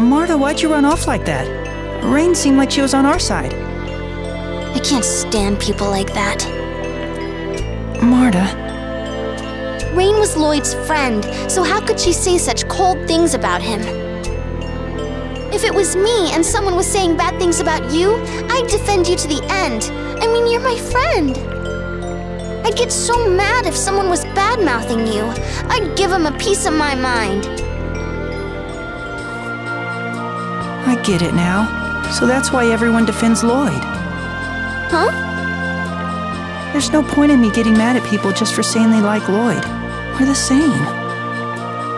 Marta, why'd you run off like that? Raine seemed like she was on our side. I can't stand people like that. Marta... Raine was Lloyd's friend, so how could she say such cold things about him? If it was me and someone was saying bad things about you, I'd defend you to the end. I mean, you're my friend. I'd get so mad if someone was bad-mouthing you. I'd give them a piece of my mind. I get it now. So that's why everyone defends Lloyd. Huh? There's no point in me getting mad at people just for saying they like Lloyd. We're the same.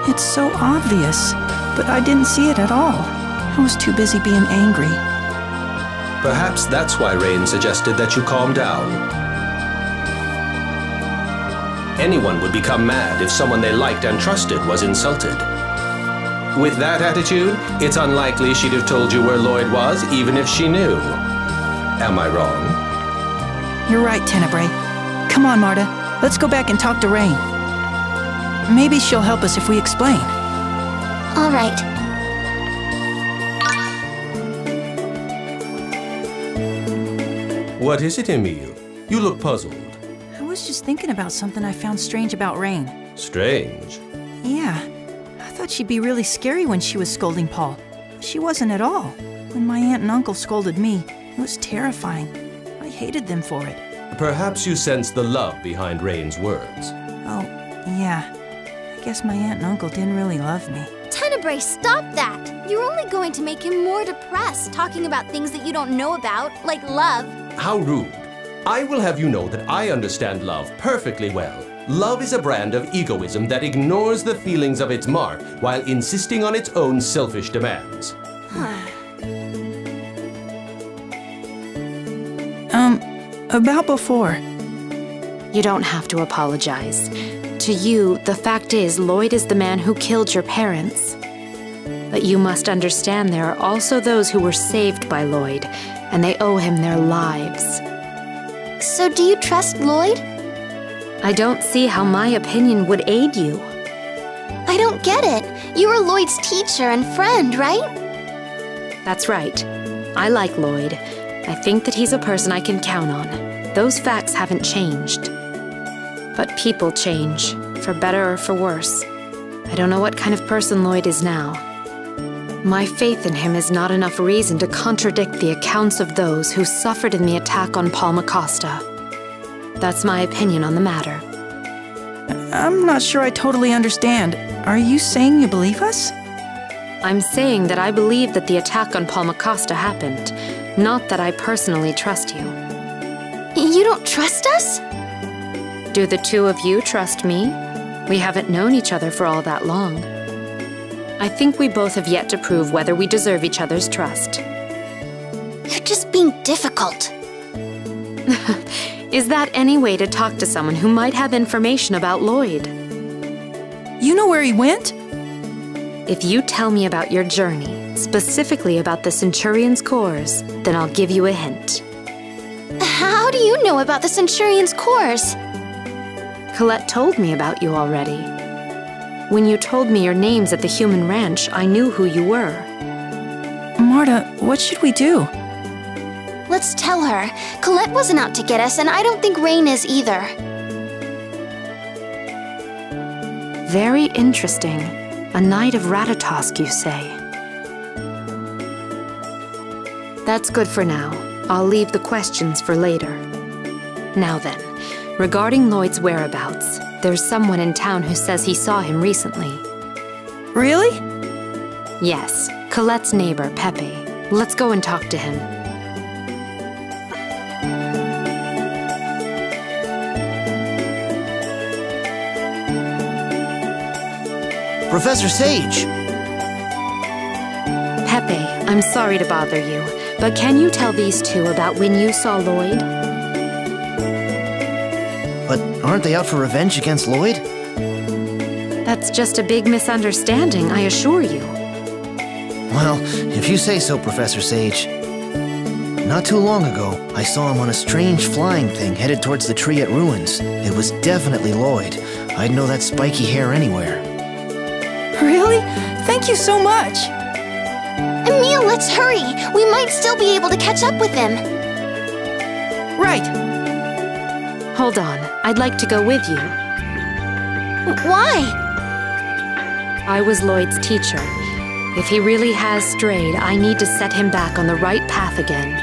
It's so obvious, but I didn't see it at all. I was too busy being angry. Perhaps that's why Raine suggested that you calm down. Anyone would become mad if someone they liked and trusted was insulted. With that attitude, it's unlikely she'd have told you where Lloyd was, even if she knew. Am I wrong? You're right, Tenebrae. Come on, Marta. Let's go back and talk to Raine. Maybe she'll help us if we explain. All right. What is it, Emil? You look puzzled. I was just thinking about something I found strange about Raine. Strange? Yeah. I thought she'd be really scary when she was scolding Paul. She wasn't at all. When my aunt and uncle scolded me, it was terrifying. I hated them for it. Perhaps you sense the love behind Raine's words. Oh, yeah. I guess my aunt and uncle didn't really love me. Tenebrae, stop that! You're only going to make him more depressed, talking about things that you don't know about, like love. How rude. I will have you know that I understand love perfectly well. Love is a brand of egoism that ignores the feelings of its mark while insisting on its own selfish demands. About before. You don't have to apologize. To you, the fact is Lloyd is the man who killed your parents. But you must understand there are also those who were saved by Lloyd, and they owe him their lives. So do you trust Lloyd? I don't see how my opinion would aid you. I don't get it. You were Lloyd's teacher and friend, right? That's right. I like Lloyd. I think that he's a person I can count on. Those facts haven't changed. But people change, for better or for worse. I don't know what kind of person Lloyd is now. My faith in him is not enough reason to contradict the accounts of those who suffered in the attack on Paul Macosta. That's my opinion on the matter. I'm not sure I totally understand. Are you saying you believe us? I'm saying that I believe that the attack on Paul Macosta happened, not that I personally trust you. You don't trust us? Do the two of you trust me? We haven't known each other for all that long. I think we both have yet to prove whether we deserve each other's trust. You're just being difficult. Is that any way to talk to someone who might have information about Lloyd? You know where he went? If you tell me about your journey, specifically about the Centurion's cores, then I'll give you a hint. How do you know about the Centurion's cores? Colette told me about you already. When you told me your names at the human ranch, I knew who you were. Marta, what should we do? Let's tell her. Colette wasn't out to get us, and I don't think Raine is either. Very interesting. A knight of Ratatosk, you say? That's good for now. I'll leave the questions for later. Now then, regarding Lloyd's whereabouts, there's someone in town who says he saw him recently. Really? Yes, Colette's neighbor, Pepe. Let's go and talk to him. Professor Sage! Pepe, I'm sorry to bother you, but can you tell these two about when you saw Lloyd? But aren't they out for revenge against Lloyd? That's just a big misunderstanding, I assure you. Well, if you say so, Professor Sage. Not too long ago, I saw him on a strange flying thing headed towards the Triet Ruins. It was definitely Lloyd. I'd know that spiky hair anywhere. Really? Thank you so much! Emil, let's hurry! We might still be able to catch up with him. Right. Hold on. I'd like to go with you. Why? I was Lloyd's teacher. If he really has strayed, I need to set him back on the right path again.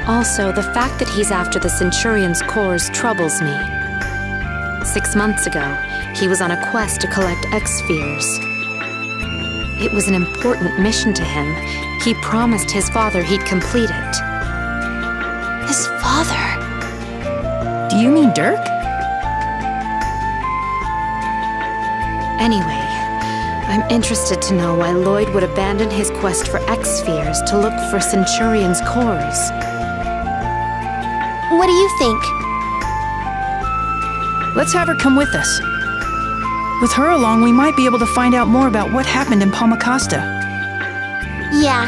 Also, the fact that he's after the Centurion's cores troubles me. 6 months ago, he was on a quest to collect X-spheres. It was an important mission to him. He promised his father he'd complete it. His father? Do you mean Dirk? Anyway, I'm interested to know why Lloyd would abandon his quest for X-spheres to look for Centurion's cores. What do you think? Let's have her come with us. With her along, we might be able to find out more about what happened in Palmacosta. Yeah.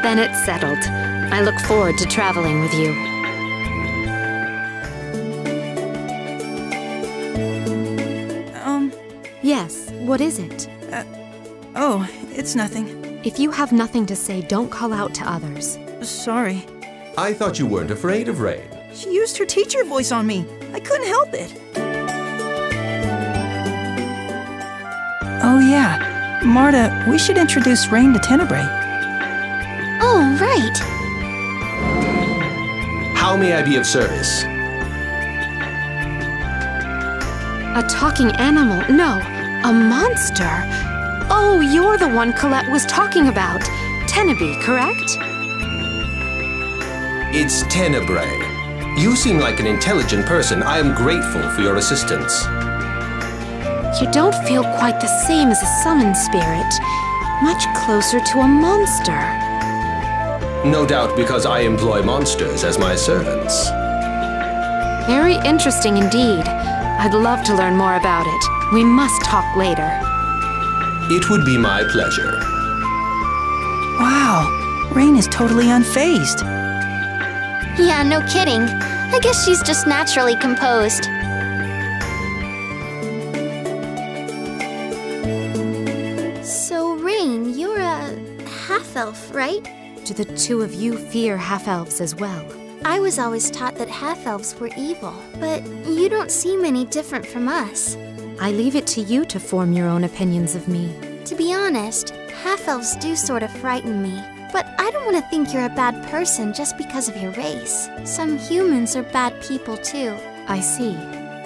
Then it's settled. I look forward to traveling with you. Yes, what is it? Oh, it's nothing. If you have nothing to say, don't call out to others. Sorry. I thought you weren't afraid of Raine. She used her teacher voice on me. I couldn't help it. Oh yeah, Marta, we should introduce Raine to Tenebrae. Oh, right. How may I be of service? A talking animal? No, a monster. Oh, you're the one Colette was talking about. Tenebrae, correct? It's Tenebrae. You seem like an intelligent person. I am grateful for your assistance. You don't feel quite the same as a summoned spirit. Much closer to a monster. No doubt because I employ monsters as my servants. Very interesting indeed. I'd love to learn more about it. We must talk later. It would be my pleasure. Wow, Raine is totally unfazed. Yeah, no kidding. I guess she's just naturally composed. So, Raine, you're a half-elf, right? Do the two of you fear half-elves as well? I was always taught that half-elves were evil, but you don't seem any different from us. I leave it to you to form your own opinions of me. To be honest, half-elves do sort of frighten me. But I don't want to think you're a bad person just because of your race. Some humans are bad people too. I see.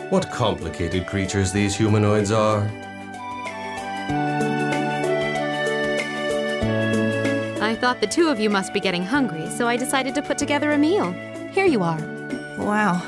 What complicated creatures these humanoids are. I thought the two of you must be getting hungry, so I decided to put together a meal. Here you are. Wow.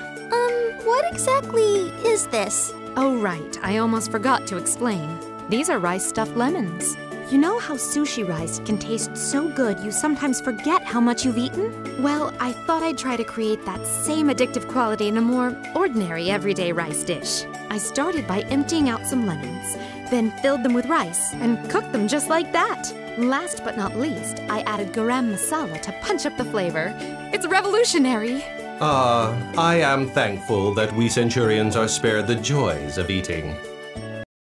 What exactly is this? Oh, right. I almost forgot to explain. These are rice-stuffed lemons. You know how sushi rice can taste so good you sometimes forget how much you've eaten? Well, I thought I'd try to create that same addictive quality in a more ordinary everyday rice dish. I started by emptying out some lemons, then filled them with rice and cooked them just like that. Last but not least, I added garam masala to punch up the flavor. It's revolutionary. I am thankful that we Centurions are spared the joys of eating.